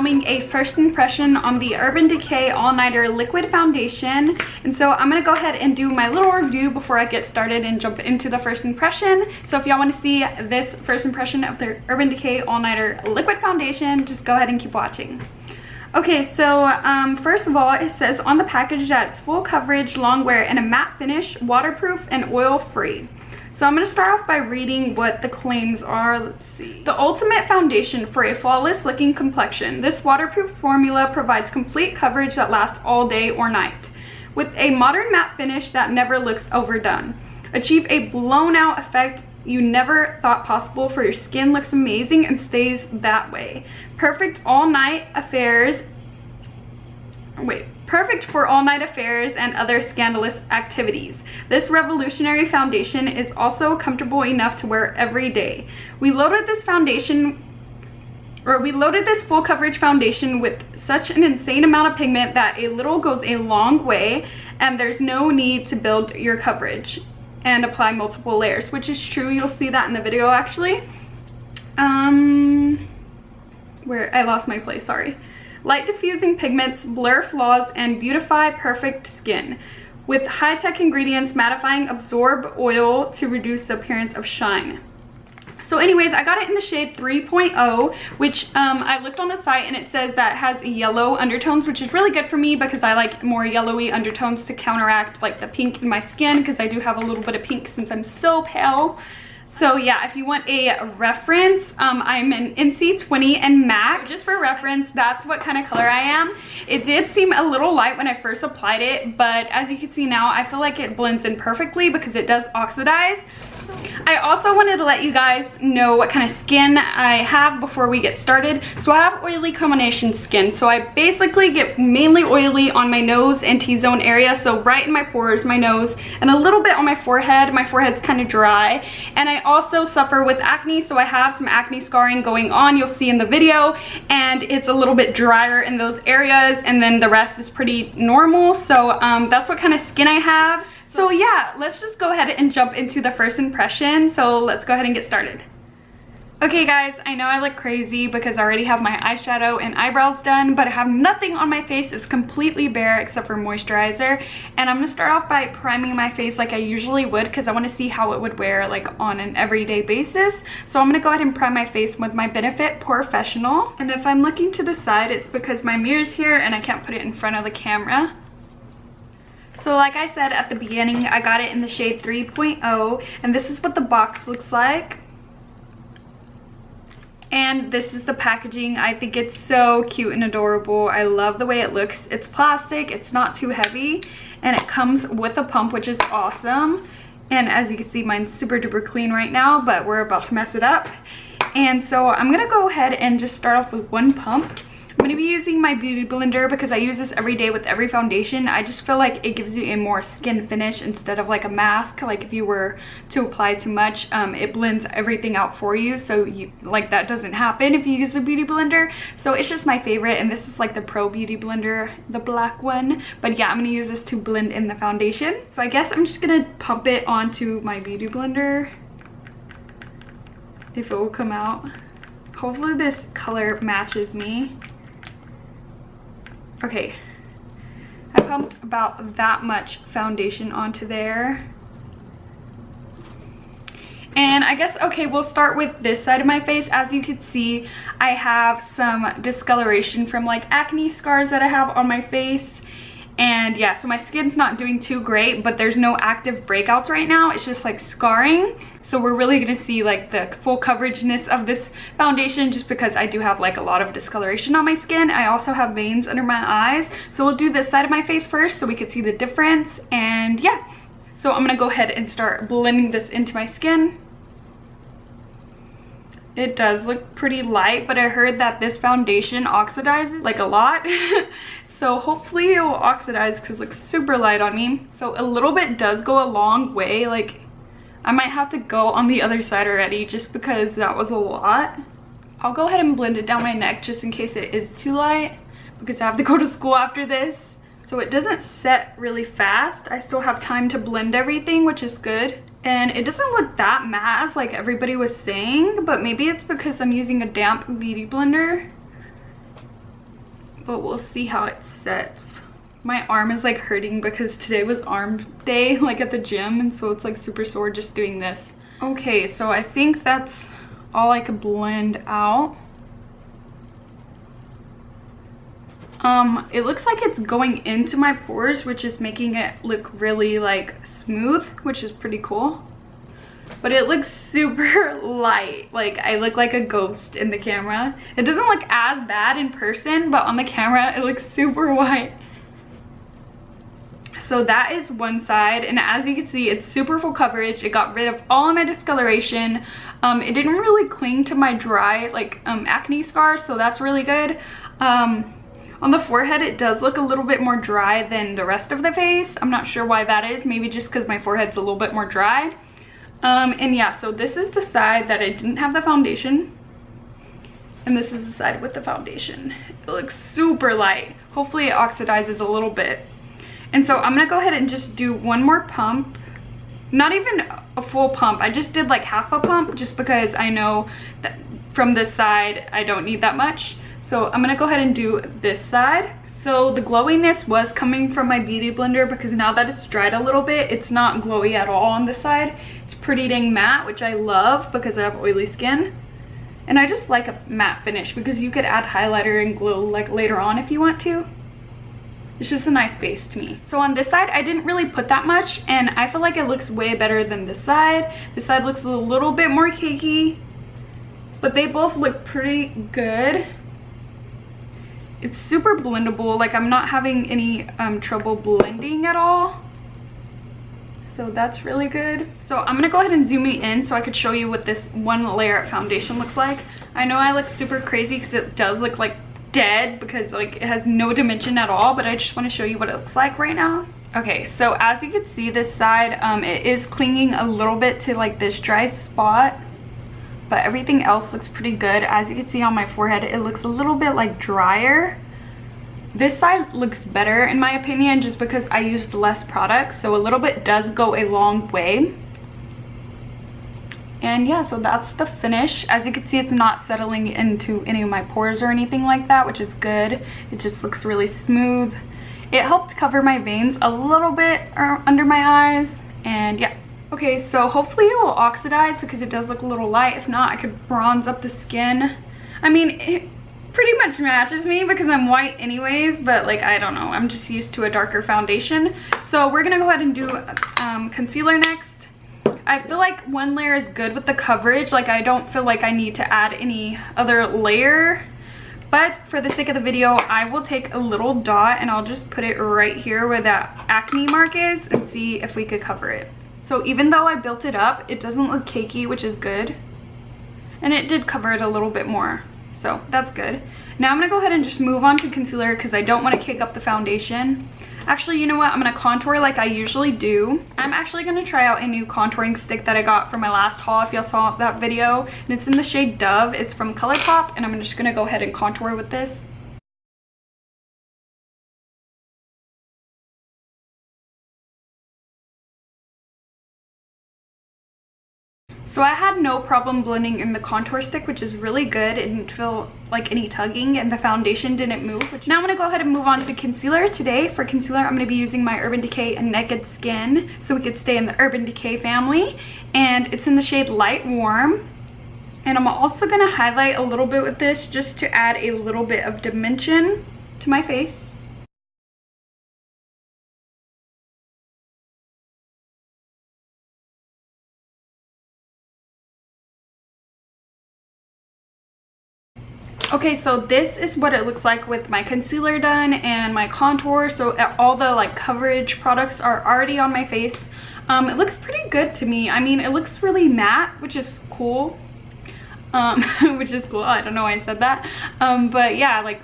filming a first impression on the Urban Decay All Nighter Liquid Foundation. And so I'm gonna go ahead and do my little review before I get started and jump into the first impression. So if y'all want to see this first impression of the Urban Decay All Nighter Liquid Foundation, just go ahead and keep watching. Okay, so first of all, it says on the package that it's full coverage, long wear, and a matte finish, waterproof, and oil-free. So I'm going to start off by reading what the claims are. Let's see. The ultimate foundation for a flawless looking complexion. This waterproof formula provides complete coverage that lasts all day or night, with a modern matte finish that never looks overdone. Achieve a blown out effect you never thought possible, for your skin looks amazing and stays that way. Perfect for all night affairs and other scandalous activities. This revolutionary foundation is also comfortable enough to wear every day. We loaded this full coverage foundation with such an insane amount of pigment that a little goes a long way, and there's no need to build your coverage and apply multiple layers, which is true. You'll see that in the video actually. Where I lost my place, sorry. Light diffusing pigments blur flaws and beautify perfect skin. With high-tech ingredients, mattifying absorb oil to reduce the appearance of shine. So anyways, I got it in the shade 3.0, which I looked on the site and it says that has yellow undertones, which is really good for me because I like more yellowy undertones to counteract like the pink in my skin, because I do have a little bit of pink since I'm so pale. So yeah, if you want a reference, I'm an NC20 and MAC. Just for reference, that's what kind of color I am. It did seem a little light when I first applied it, but as you can see now, I feel like it blends in perfectly because it does oxidize. I also wanted to let you guys know what kind of skin I have before we get started. So I have oily combination skin. So I basically get mainly oily on my nose and T-zone area. So right in my pores, my nose, and a little bit on my forehead. My forehead's kind of dry. And I also suffer with acne. So I have some acne scarring going on. You'll see in the video. And it's a little bit drier in those areas. And then the rest is pretty normal. So that's what kind of skin I have. So yeah, let's just go ahead and jump into the first impression. So let's go ahead and get started. Okay guys, I know I look crazy because I already have my eyeshadow and eyebrows done, but I have nothing on my face. It's completely bare except for moisturizer. And I'm gonna start off by priming my face like I usually would, because I want to see how it would wear like on an everyday basis. So I'm gonna go ahead and prime my face with my BENIFIT Porefessional. And if I'm looking to the side, it's because my mirror's here and I can't put it in front of the camera. So like I said at the beginning, I got it in the shade 3.0, and this is what the box looks like. And this is the packaging. I think it's so cute and adorable. I love the way it looks. It's plastic, it's not too heavy, and it comes with a pump, which is awesome. And as you can see, mine's super duper clean right now, but we're about to mess it up. And so I'm gonna go ahead and just start off with one pump. I'm going to be using my beauty blender because I use this every day with every foundation. I just feel like it gives you a more skin finish instead of like a mask. Like if you were to apply too much, it blends everything out for you. So you like that doesn't happen if you use a beauty blender. So it's just my favorite, and this is like the Pro Beauty Blender, the black one. But yeah, I'm going to use this to blend in the foundation. So I guess I'm just going to pump it onto my beauty blender, if it will come out. Hopefully this color matches me. Okay, I pumped about that much foundation onto there. And I guess, okay, we'll start with this side of my face. As you can see, I have some discoloration from like acne scars that I have on my face. And yeah, so my skin's not doing too great, but there's no active breakouts right now. It's just like scarring. So we're really gonna see like the full coverageness of this foundation, just because I do have like a lot of discoloration on my skin. I also have veins under my eyes. So we'll do this side of my face first so we can see the difference. And yeah, so I'm gonna go ahead and start blending this into my skin. It does look pretty light, but I heard that this foundation oxidizes like a lot. So hopefully it will oxidize because it looks super light on me. So a little bit does go a long way. Like I might have to go on the other side already just because that was a lot. I'll go ahead and blend it down my neck just in case it is too light, because I have to go to school after this. So it doesn't set really fast. I still have time to blend everything, which is good. And it doesn't look that matte as like everybody was saying, but maybe it's because I'm using a damp beauty blender. but we'll see how it sets. My arm is like hurting because today was arm day, like at the gym, and so it's like super sore just doing this. Okay, so I think that's all I could blend out. It looks like it's going into my pores, which is making it look really like smooth, which is pretty cool. But it looks super light. Like I look like a ghost in the camera. It doesn't look as bad in person, but on the camera it looks super white. So that is one side, and as you can see, it's super full coverage. It got rid of all of my discoloration. It didn't really cling to my dry like acne scars, so that's really good. On the forehead, it does look a little bit more dry than the rest of the face. I'm not sure why that is. Maybe just because my forehead's a little bit more dry. And yeah, so this is the side that I didn't have the foundation. And this is the side with the foundation. It looks super light. Hopefully it oxidizes a little bit. And so I'm going to go ahead and just do one more pump. Not even a full pump. I just did like half a pump just because I know that from this side I don't need that much. So I'm gonna go ahead and do this side. So the glowiness was coming from my beauty blender, because now that it's dried a little bit, it's not glowy at all on this side. It's pretty dang matte, which I love because I have oily skin. And I just like a matte finish because you could add highlighter and glow like later on if you want to. It's just a nice base to me. So on this side, I didn't really put that much, and I feel like it looks way better than this side. This side looks a little bit more cakey, but they both look pretty good. It's super blendable. Like I'm not having any trouble blending at all. So that's really good. So I'm gonna go ahead and zoom me in so I could show you what this one layer of foundation looks like. I know I look super crazy because it does look like dead because like it has no dimension at all, but I just want to show you what it looks like right now. Okay, so as you can see, this side it is clinging a little bit to like this dry spot, but everything else looks pretty good. As you can see on my forehead, it looks a little bit like drier. This side looks better in my opinion just because I used less product, so a little bit does go a long way. And yeah, so that's the finish. As you can see, it's not settling into any of my pores or anything like that, which is good. It just looks really smooth. It helped cover my veins a little bit under my eyes, and yeah. Okay, so hopefully it will oxidize because it does look a little light. If not, I could bronze up the skin. I mean, it pretty much matches me because I'm white anyways, but like, I don't know. I'm just used to a darker foundation. So we're gonna go ahead and do concealer next. I feel like one layer is good with the coverage. Like I don't feel like I need to add any other layer. But for the sake of the video, I will take a little dot and I'll just put it right here where that acne mark is and see if we could cover it. So even though I built it up, it doesn't look cakey, which is good. And it did cover it a little bit more, so that's good. Now I'm gonna go ahead and just move on to concealer because I don't want to kick up the foundation. Actually, you know what? I'm gonna contour like I usually do. I'm actually gonna try out a new contouring stick that I got from my last haul, if y'all saw that video. And it's in the shade Dove. It's from ColourPop, and I'm just gonna go ahead and contour with this. So I had no problem blending in the contour stick, which is really good. It didn't feel like any tugging, and the foundation didn't move. Now I'm going to go ahead and move on to concealer. Today for concealer, I'm going to be using my Urban Decay Naked Skin, so we could stay in the Urban Decay family. And it's in the shade Light Warm. And I'm also going to highlight a little bit with this just to add a little bit of dimension to my face. Okay, so this is what it looks like with my concealer done and my contour. So all the like coverage products are already on my face. It looks pretty good to me. I mean, it looks really matte, which is cool. Which is cool. I don't know why I said that. But yeah, like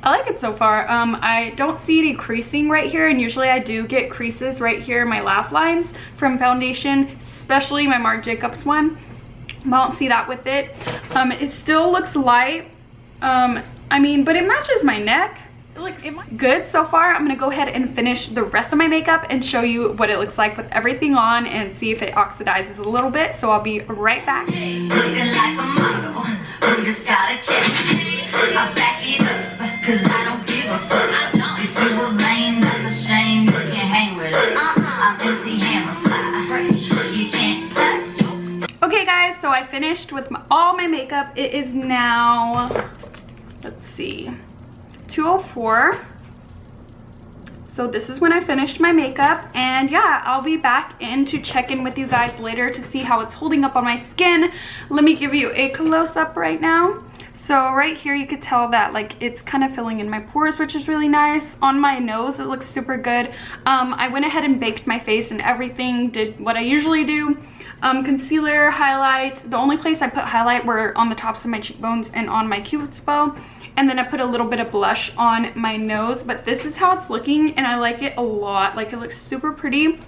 I like it so far. I don't see any creasing right here, and usually I do get creases right here in my laugh lines from foundation, especially my Marc Jacobs one. I don't see that with it. It still looks light. I mean, but it matches my neck. It looks good so far. I'm gonna go ahead and finish the rest of my makeup and show you what it looks like with everything on and see if it oxidizes a little bit. So I'll be right back. Looking like a model, who just got a check. I back it up, cause I don't give I finished with all my makeup. It is now, let's see, 2:04. So this is when I finished my makeup, and yeah, I'll be back in to check in with you guys later to see how it's holding up on my skin. Let me give you a close-up right now. So right here you could tell that like it's kind of filling in my pores, which is really nice. On my nose it looks super good. I went ahead and baked my face and everything, did what I usually do. Concealer, highlight. The only place I put highlight were on the tops of my cheekbones and on my cupid's bow. And then I put a little bit of blush on my nose, but this is how it's looking and I like it a lot. Like, it looks super pretty.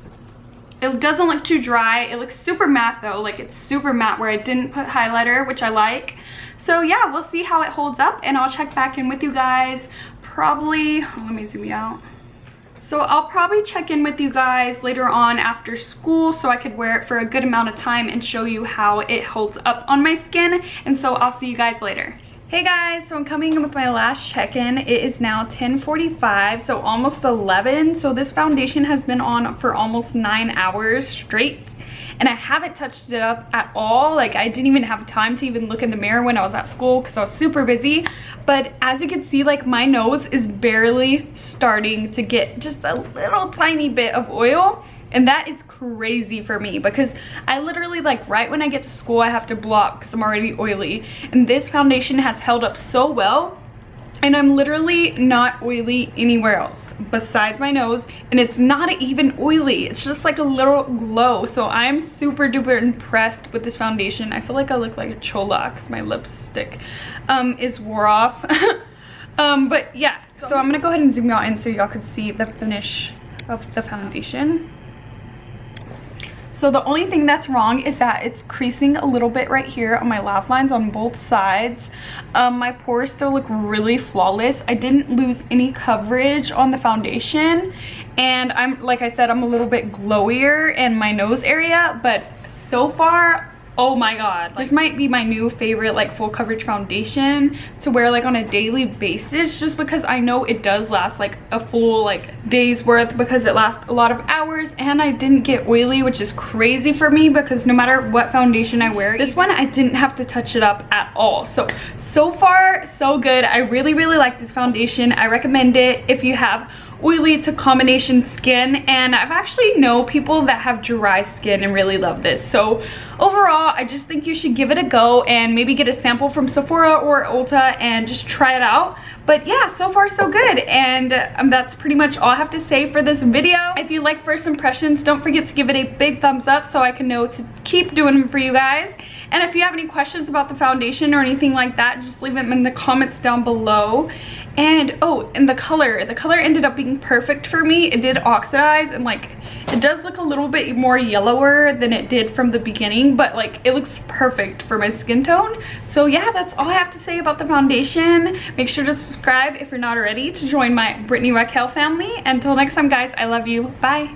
It doesn't look too dry. It looks super matte though, like it's super matte where I didn't put highlighter, which I like. So yeah, we'll see how it holds up and I'll check back in with you guys probably, let me zoom you out. So I'll probably check in with you guys later on after school so I could wear it for a good amount of time and show you how it holds up on my skin. And so I'll see you guys later. Hey guys, so I'm coming in with my last check-in. It is now 10:45, so almost 11. So this foundation has been on for almost 9 hours straight and I haven't touched it up at all. Like, I didn't even have time to even look in the mirror when I was at school because I was super busy. But as you can see, like, my nose is barely starting to get just a little tiny bit of oil. And that is crazy for me because I literally, like, right when I get to school, I have to block because I'm already oily. And this foundation has held up so well. And I'm literally not oily anywhere else besides my nose. And it's not even oily. It's just like a little glow. So I'm super duper impressed with this foundation. I feel like I look like a chola because my lipstick is wore off. But yeah, so I'm going to go ahead and zoom out in so y'all could see the finish of the foundation. So the only thing that's wrong is that it's creasing a little bit right here on my laugh lines on both sides. My pores still look really flawless. I didn't lose any coverage on the foundation. And I'm, like I said, I'm a little bit glowier in my nose area. But so far, oh my god, this might be my new favorite like full coverage foundation to wear like on a daily basis, just because I know it does last like a full like day's worth because it lasts a lot of hours and I didn't get oily, which is crazy for me because no matter what foundation I wear, this one I didn't have to touch it up at all. So far so good. I really like this foundation. I recommend it if you have oily to combination skin, and I've actually know people that have dry skin and really love this. So overall, I just think you should give it a go and maybe get a sample from Sephora or Ulta and just try it out. But yeah, so far so good, and that's pretty much all I have to say for this video. If you like first impressions, don't forget to give it a big thumbs up so I can know to keep doing them for you guys. And if you have any questions about the foundation or anything like that, just leave them in the comments down below. And oh, and the color ended up being perfect for me. It did oxidize and like it does look a little bit more yellower than it did from the beginning, but like it looks perfect for my skin tone. So yeah, that's all I have to say about the foundation. Make sure to subscribe if you're not already to join my BritanyRaquell family. Until next time guys, I love you. Bye.